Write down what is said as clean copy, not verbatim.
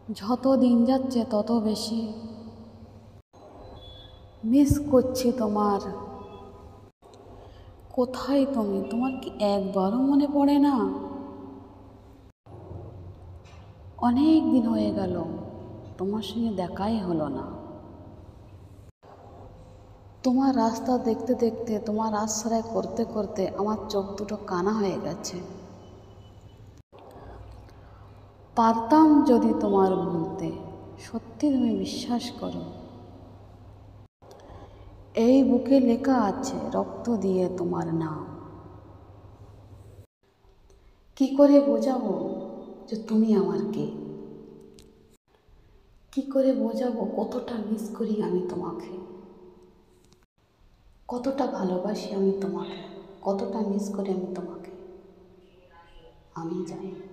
যত দিন যাচ্ছে তত বেশি মিস করছি তোমার। কোথায় তুমি? তোমার কি একবারও মনে পড়ে না? অনেক দিন হয়ে গেল, তোমার সঙ্গে দেখাই হলো না। তোমার রাস্তা দেখতে দেখতে, তোমার আশ্রয় করতে করতে আমার চোখ দুটো কানা হয়ে গেছে। পারতাম যদি তোমার ভুলতে, সত্যি তুমি বিশ্বাস করো। এই বুকে লেখা আছে রক্ত দিয়ে তোমার নাম। কি করে বোঝাবো যে তুমি আমার কে? কি করে বোঝাবো কতটা মিস করি আমি তোমাকে, কতটা ভালোবাসি আমি তোমাকে, কতটা মিস করি আমি তোমাকে, আমি জানি।